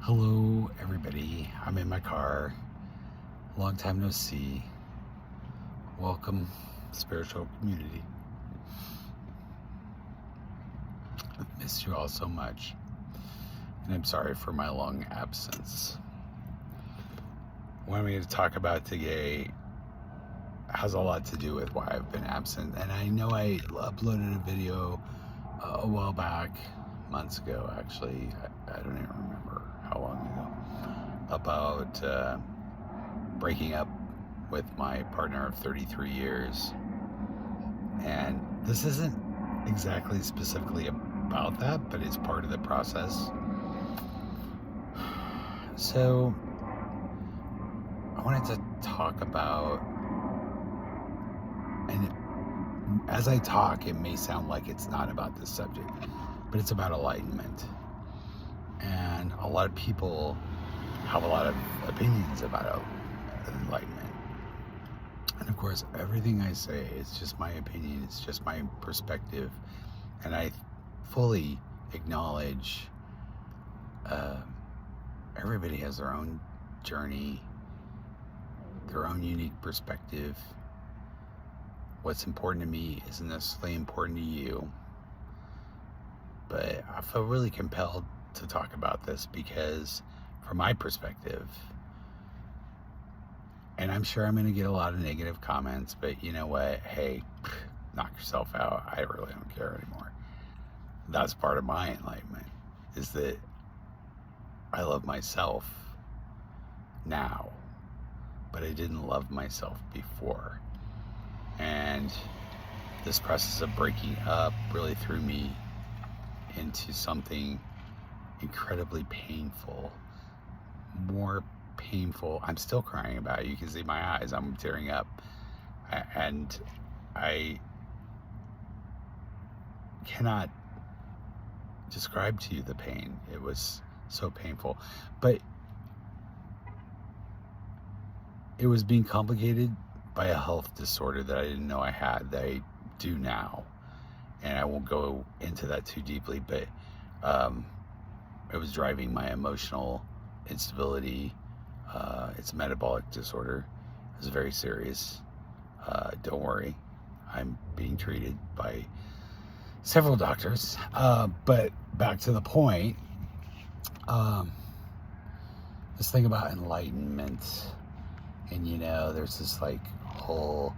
Hello, everybody. I'm in my car. Long time no see. Welcome, spiritual community. I've missed you all so much, and I'm sorry for my long absence. What I'm going to talk about today has a lot to do with why I've been absent. And I know I uploaded a video a while back, months ago actually. I don't even remember how long ago, about breaking up with my partner of 33 years. And this isn't exactly specifically about that, but it's part of the process. So I wanted to talk about, and as I talk, it may sound like it's not about this subject, but it's about enlightenment. And a lot of people have a lot of opinions about enlightenment. And of course, everything I say is just my opinion, it's just my perspective. And I fully acknowledge everybody has their own journey, their own unique perspective. What's important to me isn't necessarily important to you. But I feel really compelled to talk about this because, from my perspective, and I'm sure I'm going to get a lot of negative comments, but you know what? Hey, knock yourself out. I really don't care anymore. That's part of my enlightenment, is that I love myself now, but I didn't love myself before. And this process of breaking up really threw me into something incredibly painful, more painful. I'm still crying about it. You can see my eyes. I'm tearing up. And I cannot describe to you the pain. It was so painful. But it was being complicated by a health disorder that I didn't know I had, that I do now. And I won't go into that too deeply, but it was driving my emotional instability. It's a metabolic disorder. It's very serious. Don't worry. I'm being treated by several doctors. But back to the point. This thing about enlightenment. And there's this like whole,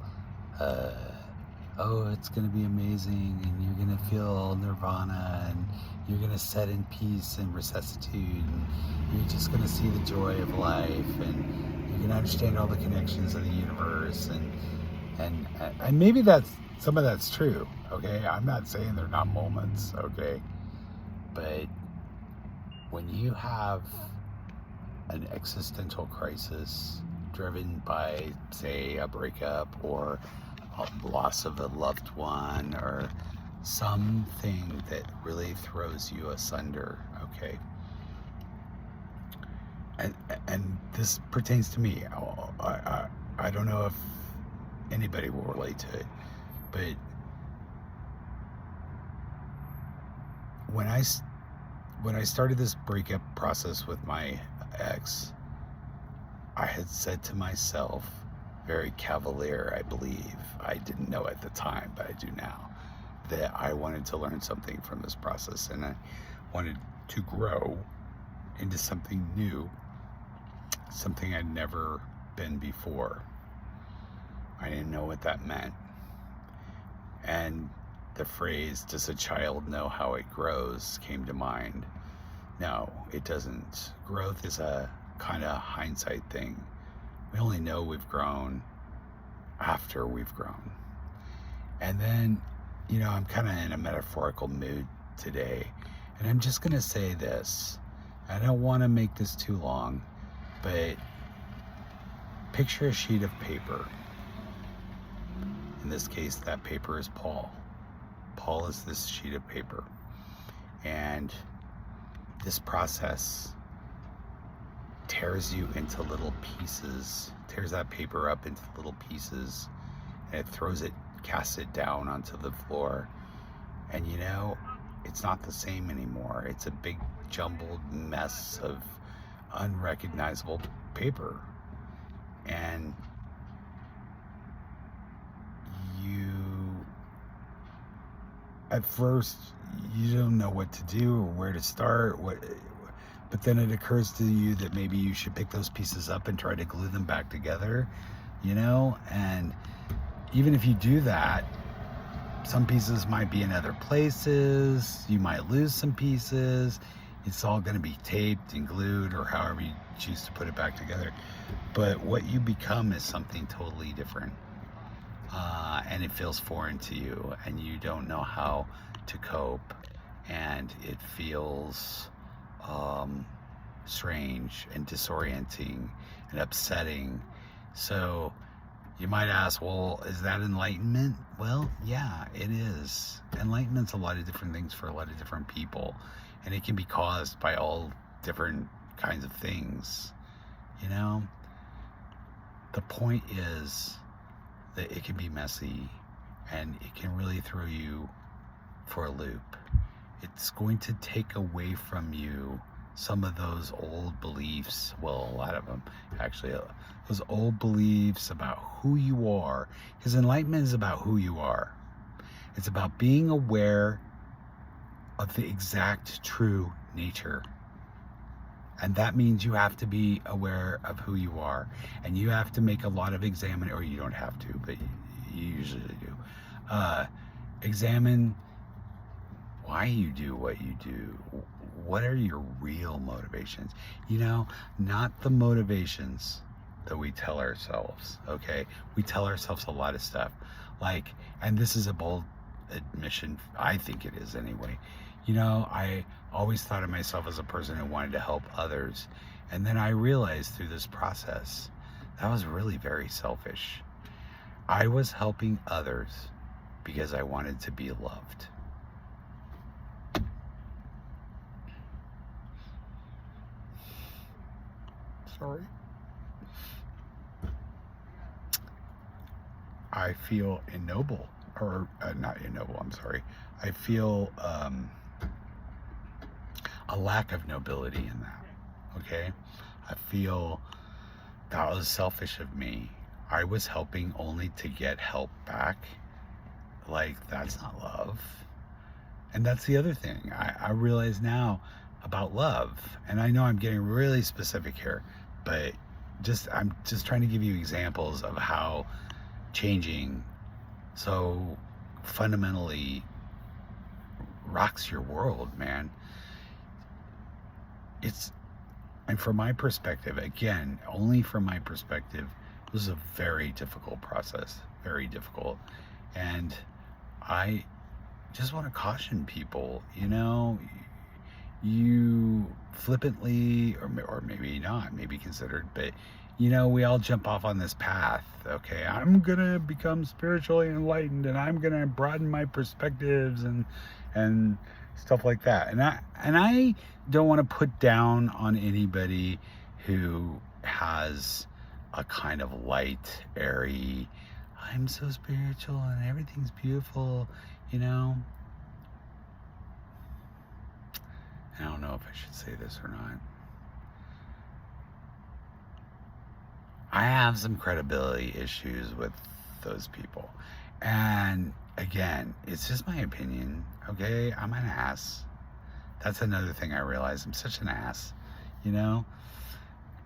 oh, it's going to be amazing, and you're going to feel nirvana, and you're going to set in peace and resuscitude, and you're just going to see the joy of life, and you're going to understand all the connections of the universe, and maybe some of that's true, okay? I'm not saying they're not moments, okay? But when you have an existential crisis driven by, say, a breakup or a loss of a loved one or something that really throws you asunder, okay? And this pertains to me. I don't know if anybody will relate to it, but when I started this breakup process with my ex, I had said to myself, very cavalier, I believe, I didn't know at the time, but I do now, that I wanted to learn something from this process, and I wanted to grow into something new, something I'd never been before. I didn't know what that meant. And the phrase, does a child know how it grows, came to mind. No, it doesn't. Growth is a kind of hindsight thing. We only know we've grown after we've grown. And then, I'm kind of in a metaphorical mood today. And I'm just going to say this. I don't want to make this too long, but picture a sheet of paper. In this case, that paper is Paul. Paul is this sheet of paper. And this process tears you into little pieces, tears that paper up into little pieces, and it casts it down onto the floor. And it's not the same anymore. It's a big jumbled mess of unrecognizable paper. And you, at first, you don't know what to do or where to start, but then it occurs to you that maybe you should pick those pieces up and try to glue them back together, and even if you do that, some pieces might be in other places, you might lose some pieces, it's all going to be taped and glued or however you choose to put it back together, but what you become is something totally different. And it feels foreign to you and you don't know how to cope, and it feels strange and disorienting and upsetting. So you might ask, well, is that enlightenment? Well, yeah, it is. Enlightenment's a lot of different things for a lot of different people, and it can be caused by all different kinds of things. The point is that it can be messy and it can really throw you for a loop. It's going to take away from you some of those old beliefs, well, a lot of them actually, those old beliefs about who you are, because enlightenment is about who you are. It's about being aware of the exact true nature. And that means you have to be aware of who you are, and you have to make a lot of or you don't have to, but you usually do. Examine why you do what you do. What are your real motivations? Not the motivations that we tell ourselves, okay? We tell ourselves a lot of stuff. And this is a bold admission, I think it is anyway. I always thought of myself as a person who wanted to help others. And then I realized through this process, that was really very selfish. I was helping others because I wanted to be loved. Sorry. I feel ignoble, or not ignoble, I'm sorry. I feel a lack of nobility in that, okay? I feel that was selfish of me. I was helping only to get help back. That's not love. And that's the other thing. I realize now about love, and I know I'm getting really specific here, but I'm just trying to give you examples of how changing so fundamentally rocks your world, man. And from my perspective, again, only from my perspective, it was a very difficult process, very difficult. And I just want to caution people, you flippantly, or maybe not, maybe considered, but we all jump off on this path. Okay, I'm gonna become spiritually enlightened, and I'm gonna broaden my perspectives and stuff like that. And I don't want to put down on anybody who has a kind of light, airy, I'm so spiritual and everything's beautiful. I don't know if I should say this or not. I have some credibility issues with those people. And again, it's just my opinion, okay? I'm an ass. That's another thing I realize. I'm such an ass,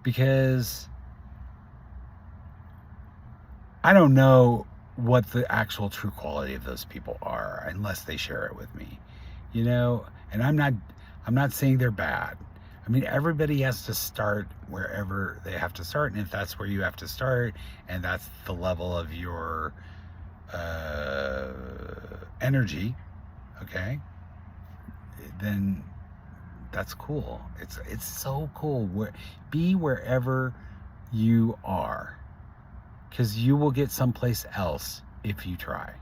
because I don't know what the actual true quality of those people are unless they share it with me, and I'm not saying they're bad. I mean, everybody has to start wherever they have to start, and if that's where you have to start, and that's the level of your energy, okay, then that's cool. It's so cool. Be wherever you are, because you will get someplace else if you try.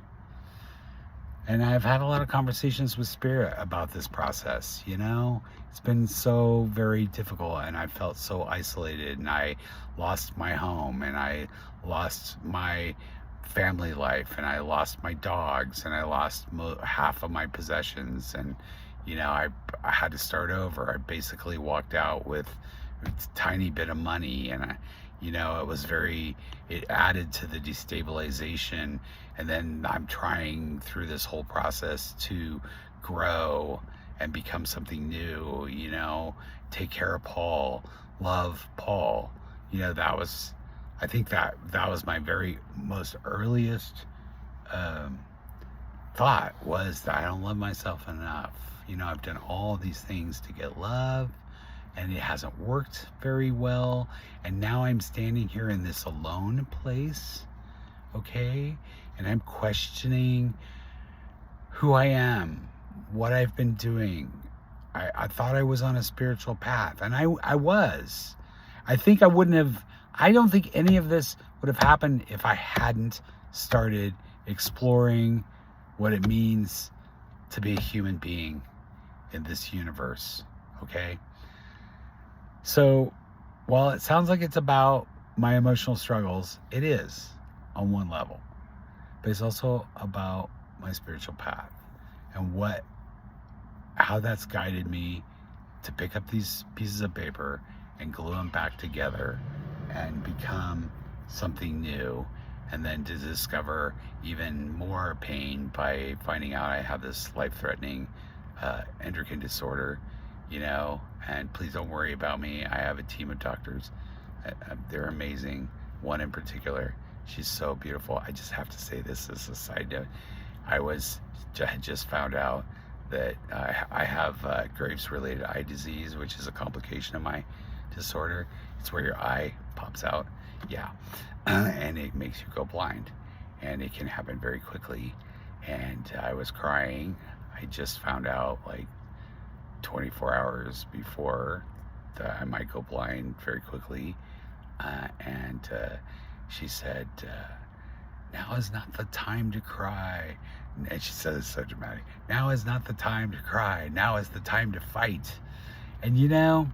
And I've had a lot of conversations with Spirit about this process, It's been so very difficult, and I felt so isolated, and I lost my home, and I lost my family life, and I lost my dogs, and I lost half of my possessions, and I had to start over. I basically walked out with It's a tiny bit of money, and it was it added to the destabilization. And then I'm trying through this whole process to grow and become something new, take care of Paul, love Paul. I think that was my very most earliest um, thought, was that I don't love myself enough. I've done all these things to get love, and it hasn't worked very well. And now I'm standing here in this alone place, okay? And I'm questioning who I am, what I've been doing. I thought I was on a spiritual path, and I was. I don't think any of this would have happened if I hadn't started exploring what it means to be a human being in this universe, okay? So, while it sounds like it's about my emotional struggles, it is on one level, but it's also about my spiritual path and how that's guided me to pick up these pieces of paper and glue them back together and become something new, and then to discover even more pain by finding out I have this life-threatening endocrine disorder, and please don't worry about me. I have a team of doctors. They're amazing. One in particular, she's so beautiful. I just have to say this as a side note. I had just found out that I have Graves-related eye disease, which is a complication of my disorder. It's where your eye pops out, and it makes you go blind, and it can happen very quickly. And I was crying. I just found out like 24 hours before that I might go blind very quickly, and she said, now is not the time to cry. And she says it so dramatic. Now is not the time to cry. Now is the time to fight. And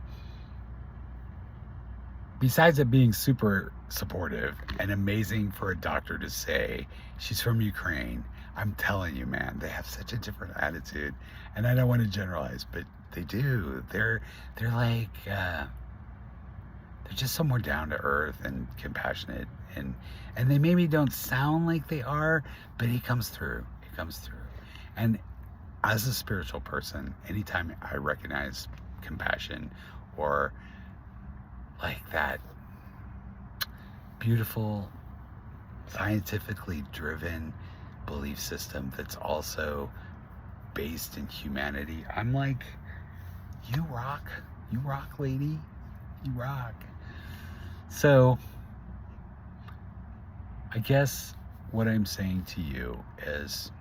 besides it being super supportive and amazing for a doctor to say, she's from Ukraine, I'm telling you, man, they have such a different attitude. And I don't want to generalize, but they do. They're like, they're just so more down to earth and compassionate, and they maybe don't sound like they are, but it comes through. It comes through. And as a spiritual person, anytime I recognize compassion or like that beautiful, scientifically driven belief system that's also based in humanity, I'm like, you rock, lady, you rock. So I guess what I'm saying to you is,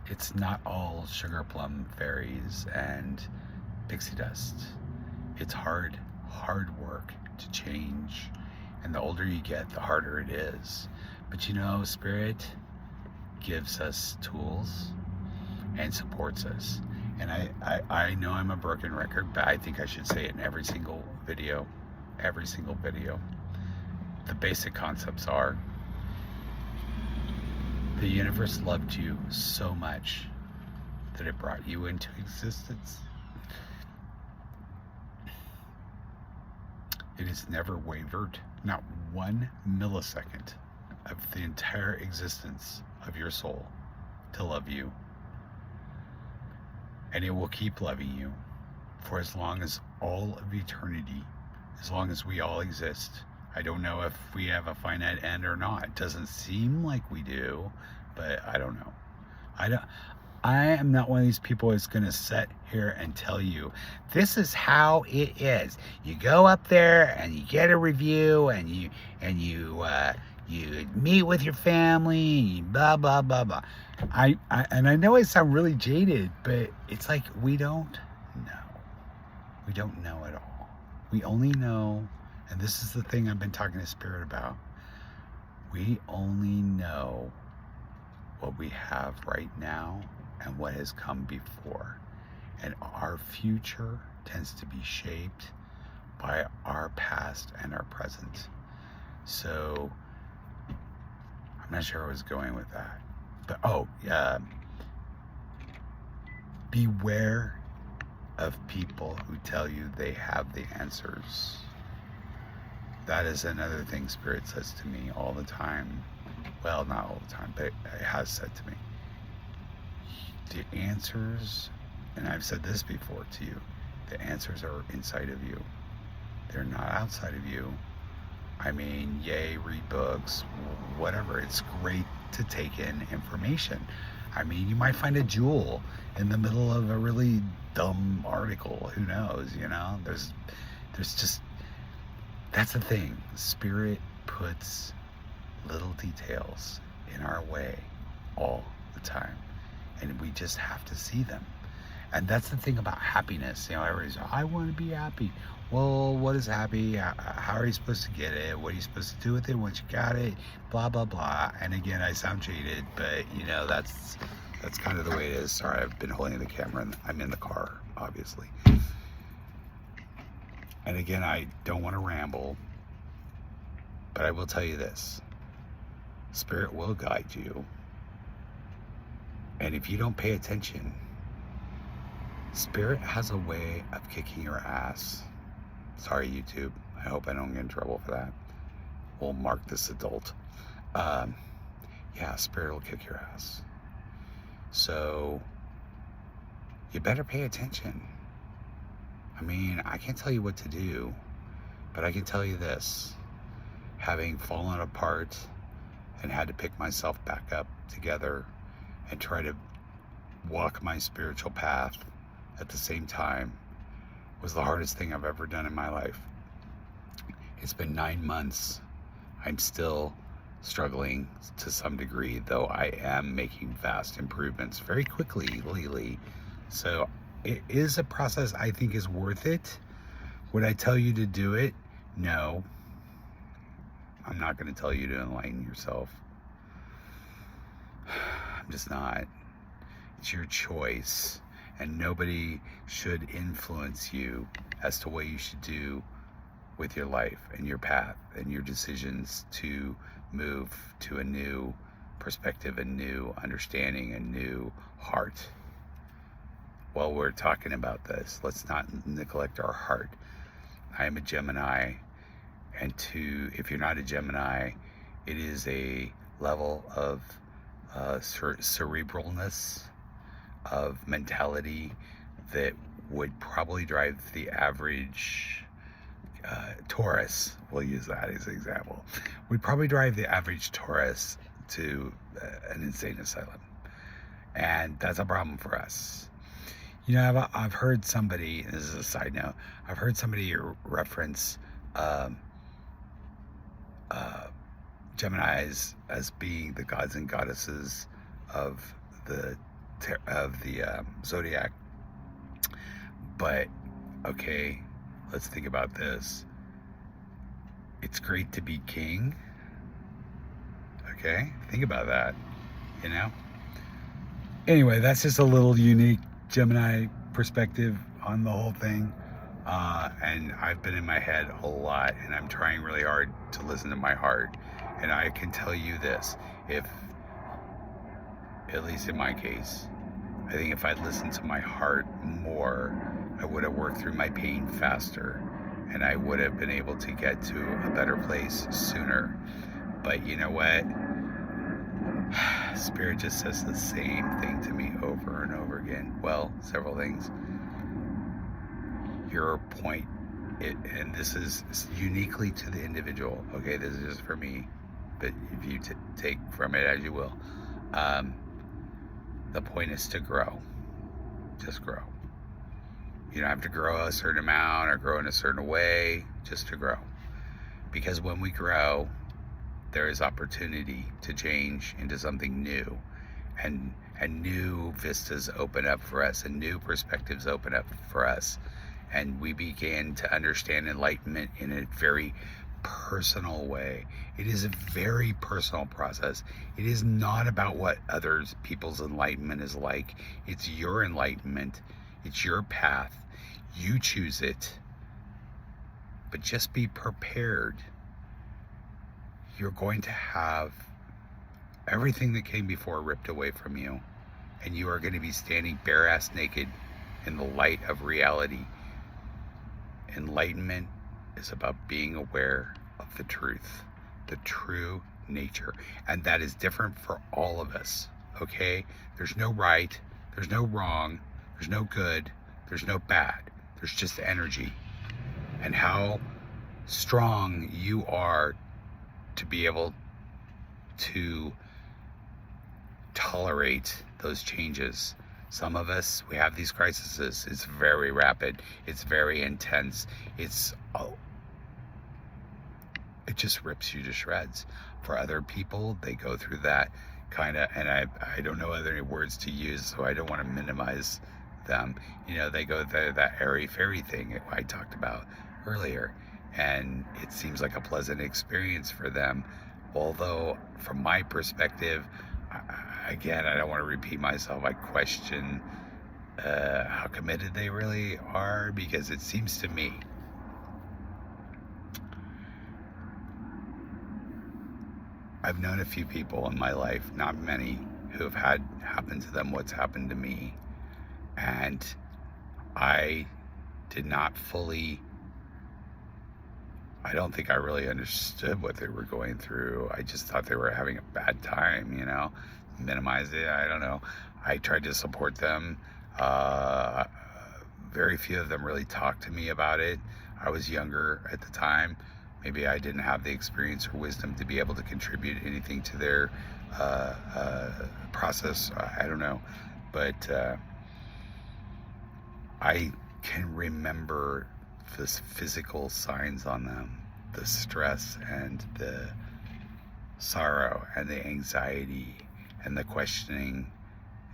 it's not all sugar plum fairies and pixie dust. It's hard work to change. And the older you get, the harder it is. But Spirit gives us tools and supports us. And I know I'm a broken record, but I think I should say it in every single video. The basic concepts are: the universe loved you so much that it brought you into existence. It has never wavered, not 1 millisecond of the entire existence of your soul, to love you. And it will keep loving you for as long as all of eternity, as long as we all exist. I don't know if we have a finite end or not. It doesn't seem like we do, but I don't know. I am not one of these people that's going to sit here and tell you, this is how it is. You go up there and you get a review, and you meet with your family, and you blah, blah, blah, blah. And I know I sound really jaded, but it's like, we don't know. We don't know at all. We only know, and this is the thing I've been talking to Spirit about, we only know what we have right now and what has come before. And our future tends to be shaped by our past and our present. So I'm not sure where I was going with that. But beware of people who tell you they have the answers. That is another thing Spirit says to me all the time. Well, not all the time, but it has said to me. The answers, and I've said this before to you, the answers are inside of you. They're not outside of you. I mean, yay, read books, whatever. It's great to take in information. I mean, you might find a jewel in the middle of a really dumb article. Who knows, you know? There's just, that's the thing. Spirit puts little details in our way all the time. And we just have to see them. And that's the thing about happiness. You know, everybody's, I want to be happy. Well, what is happy? How are you supposed to get it? What are you supposed to do with it once you got it? Blah, blah, blah. And again, I sound jaded, but you know, that's kind of the way it is. Sorry, I've been holding the camera and I'm in the car, obviously. And again, I don't want to ramble, but I will tell you this. Spirit will guide you. And if you don't pay attention, Spirit has a way of kicking your ass. Sorry, YouTube. I hope I don't get in trouble for that. We'll mark this adult. Yeah, Spirit will kick your ass. So you better pay attention. I mean, I can't tell you what to do, but I can tell you this. Having fallen apart and had to pick myself back up together and try to walk my spiritual path at the same time was the hardest thing I've ever done in my life. It's been 9 months. I'm still struggling to some degree, though I am making vast improvements very quickly lately. So it is a process I think is worth it. Would I tell you to do it? No. I'm not going to tell you to enlighten yourself. I'm just not. It's your choice. And nobody should influence you as to what you should do with your life and your path and your decisions to move to a new perspective, a new understanding, a new heart. While we're talking about this, let's not neglect our heart. I am a Gemini, and if you're not a Gemini, it is a level of cerebralness, of mentality that would probably drive the average Taurus, we'll use that as an example, would probably drive the average Taurus to an insane asylum. And that's a problem for us. You know, I've heard somebody, this is a side note, I've heard somebody reference Geminis as being the gods and goddesses of the zodiac. But okay, let's think about this. It's great to be king. Okay, think about that, you know? Anyway, that's just a little unique Gemini perspective on the whole thing. And I've been in my head a lot, and I'm trying really hard to listen to my heart. And I can tell you this, if, at least in my case, I think if I'd listened to my heart more, I would have worked through my pain faster, and I would have been able to get to a better place sooner. But you know what? Spirit just says the same thing to me over and over again. Well, several things. Your point, and this is uniquely to the individual, okay? This is just for me, but if you take from it as you will. The point is to grow. Just grow. You don't have to grow a certain amount or grow in a certain way, just to grow. Because when we grow, there is opportunity to change into something new, and new vistas open up for us, and new perspectives open up for us, and we begin to understand enlightenment in a very personal way. It is a very personal process. It is not about what others people's enlightenment is like. It's your enlightenment. It's your path. You choose it. But just be prepared. You're going to have everything that came before ripped away from you, and you are going to be standing bare ass naked in the light of reality. Enlightenment is about being aware of the truth, the true nature. And that is different for all of us, okay? There's no right, there's no wrong, there's no good, there's no bad. There's just energy. And how strong you are to be able to tolerate those changes. Some of us, we have these crises. It's very rapid. It's very intense. It just rips you to shreds. For other people, they go through that kind of, and I don't know other words to use, so I don't want to minimize them. You know, they go through that airy fairy thing I talked about earlier, and it seems like a pleasant experience for them. Although, from my perspective, again, I don't want to repeat myself. I question how committed they really are, because it seems to me I've known a few people in my life, not many, who have had happen to them what's happened to me. And I did not fully, I don't think I really understood what they were going through. I just thought they were having a bad time, you know, minimize it. I don't know. I tried to support them. Very few of them really talked to me about it. I was younger at the time. Maybe I didn't have the experience or wisdom to be able to contribute anything to their process. I don't know. But I can remember the physical signs on them, the stress and the sorrow and the anxiety and the questioning.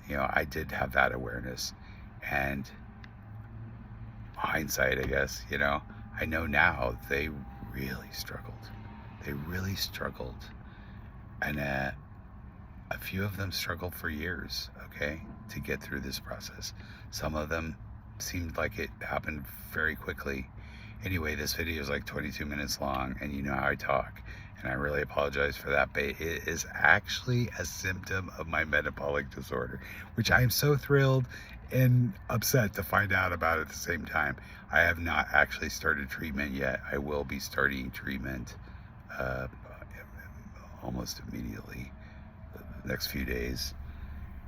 You know, I did have that awareness. And hindsight, I guess, you know, I know now they really struggled. They really struggled. And a few of them struggled for years, okay, to get through this process. Some of them seemed like it happened very quickly. Anyway, this video is like 22 minutes long, and you know how I talk, and I really apologize for that, but it is actually a symptom of my metabolic disorder, which I am so thrilled and upset to find out about at the same time. I have not actually started treatment yet. I will be starting treatment almost immediately, the next few days.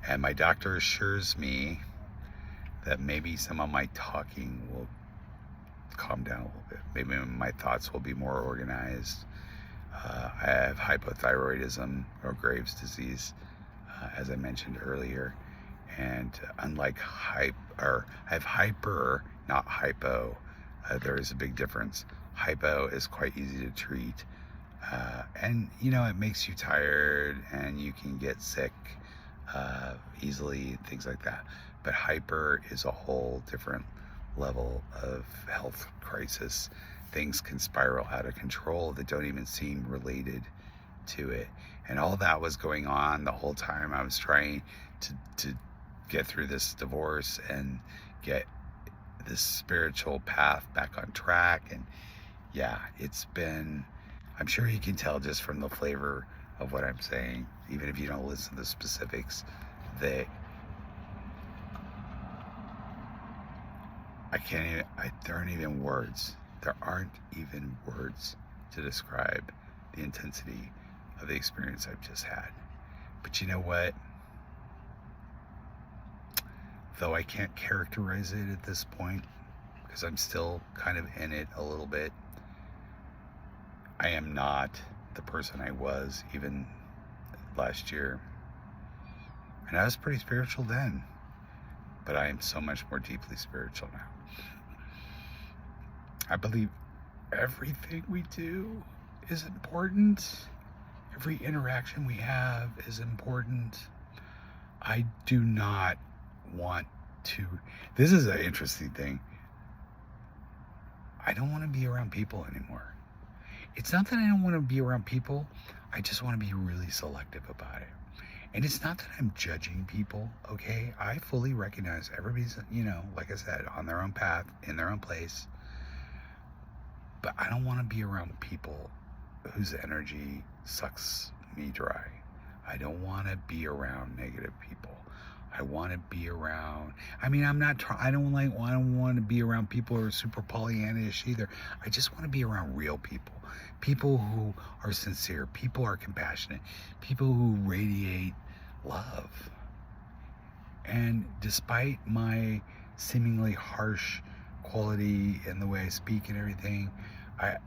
And my doctor assures me that maybe some of my talking will calm down a little bit. Maybe my thoughts will be more organized. I have hypothyroidism, or Graves' disease, as I mentioned earlier. And unlike I have hyper, not hypo. There is a big difference. Hypo is quite easy to treat. And, you know, it makes you tired and you can get sick easily, things like that. But hyper is a whole different level of health crisis. Things can spiral out of control that don't even seem related to it. And all that was going on the whole time I was trying to get through this divorce and get this spiritual path back on track. And yeah, it's been, I'm sure you can tell just from the flavor of what I'm saying, even if you don't listen to the specifics, that there aren't even words. There aren't even words to describe the intensity of the experience I've just had. But you know what? Though I can't characterize it at this point, because I'm still kind of in it a little bit, I am not the person I was even last year. And I was pretty spiritual then, but I am so much more deeply spiritual now. I believe everything we do is important. Every interaction we have is important. I do not want to, this is an interesting thing. I don't want to be around people anymore. It's not that I don't want to be around people. I just want to be really selective about it. And it's not that I'm judging people, okay? I fully recognize everybody's, you know, like I said, on their own path, in their own place. But I don't want to be around people whose energy sucks me dry. I don't want to be around negative people. I want to be around. I mean, I don't want to be around people who are super Pollyannish either. I just want to be around real people. People who are sincere. People who are compassionate. People who radiate love. And despite my seemingly harsh quality in the way I speak and everything, I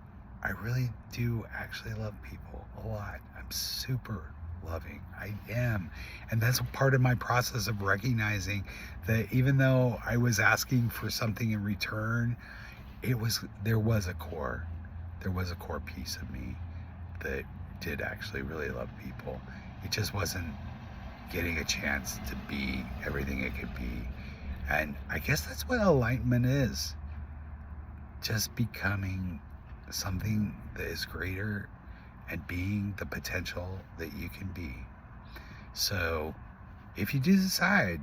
really do actually love people a lot. I'm super loving. I am. And that's part of my process of recognizing that even though I was asking for something in return, there was a core piece of me that did actually really love people. It just wasn't getting a chance to be everything it could be. And I guess that's what enlightenment is. Just becoming something that is greater and being the potential that you can be. So if you do decide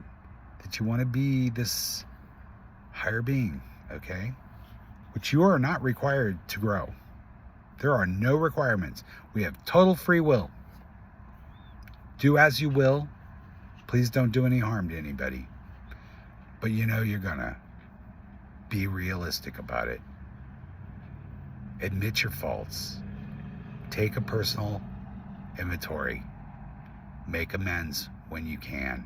that you want to be this higher being, okay, which you are not required to grow. There are no requirements. We have total free will. Do as you will. Please don't do any harm to anybody. But you're gonna be realistic about it. Admit your faults. Take a personal inventory. Make amends when you can.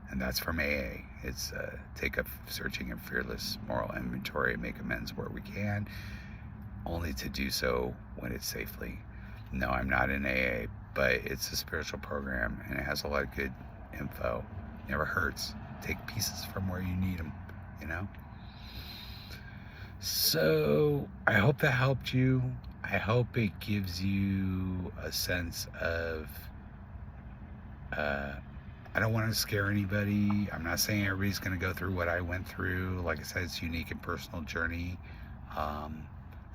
And that's from AA. It's take a searching and fearless moral inventory, make amends where we can, only to do so when it's safely. No, I'm not in AA, but it's a spiritual program and it has a lot of good info. Never hurts. Take pieces from where you need them, So I hope that helped you. I hope it gives you a sense of, I don't want to scare anybody. I'm not saying everybody's going to go through what I went through. Like I said, it's a unique and personal journey.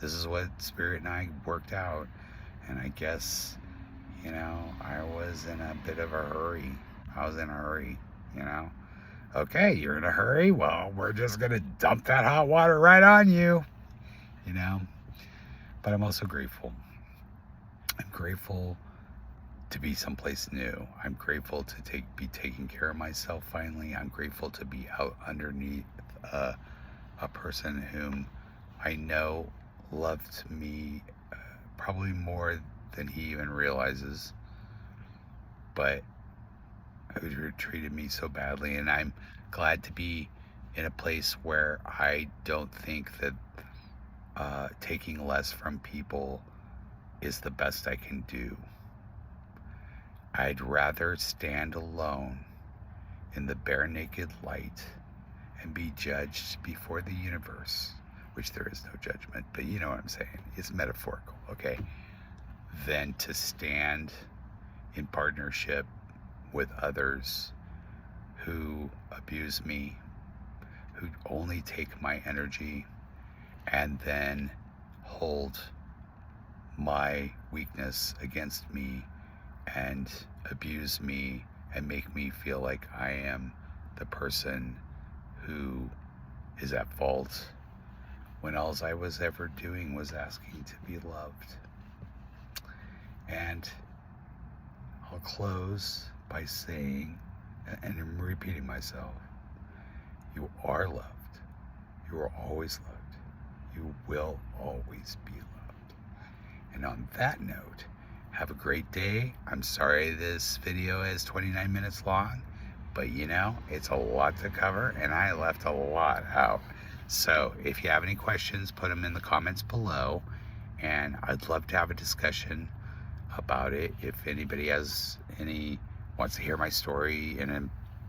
This is what Spirit and I worked out. And I guess, I was in a bit of a hurry. Okay, you're in a hurry? Well, we're just going to dump that hot water right on you, But I'm also grateful. I'm grateful to be someplace new. I'm grateful to be taking care of myself finally. I'm grateful to be out underneath a person whom I know loved me probably more than he even realizes, but who treated me so badly. And I'm glad to be in a place where I don't think that taking less from people is the best I can do. I'd rather stand alone in the bare naked light and be judged before the universe, which there is no judgment, but you know what I'm saying. It's metaphorical, okay? Than to stand in partnership with others who abuse me, who only take my energy and then hold my weakness against me and abuse me and make me feel like I am the person who is at fault, when all I was ever doing was asking to be loved. And I'll close by saying, and I'm repeating myself, you are loved. You are always loved. You will always be loved. And on that note, have a great day. I'm sorry this video is 29 minutes long, but it's a lot to cover and I left a lot out. So if you have any questions, put them in the comments below, and I'd love to have a discussion about it. If anybody wants to hear my story in a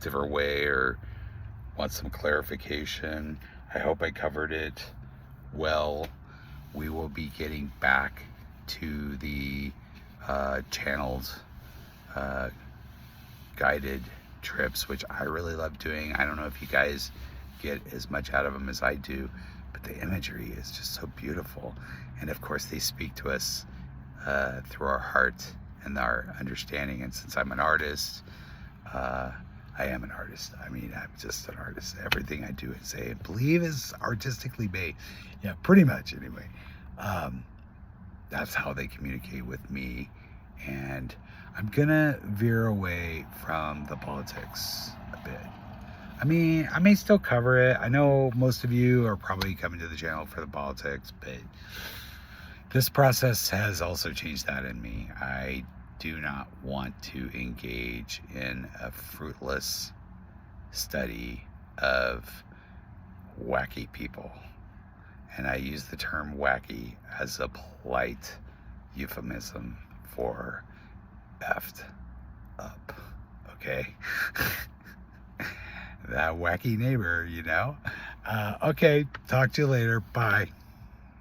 different way or wants some clarification, I hope I covered it well. We will be getting back to the channeled guided trips, which I really love doing. I don't know if you guys get as much out of them as I do, but the imagery is just so beautiful. And of course they speak to us through our heart and our understanding. And since I'm an artist, I am an artist. I mean, I'm just an artist. Everything I do and say and believe is artistically based. Yeah, pretty much anyway. That's how they communicate with me. And I'm gonna veer away from the politics a bit. I mean, I may still cover it. I know most of you are probably coming to the channel for the politics, but this process has also changed that in me. I do not want to engage in a fruitless study of wacky people. And I use the term wacky as a polite euphemism for effed up. Okay? That wacky neighbor, you know? Okay, talk to you later. Bye.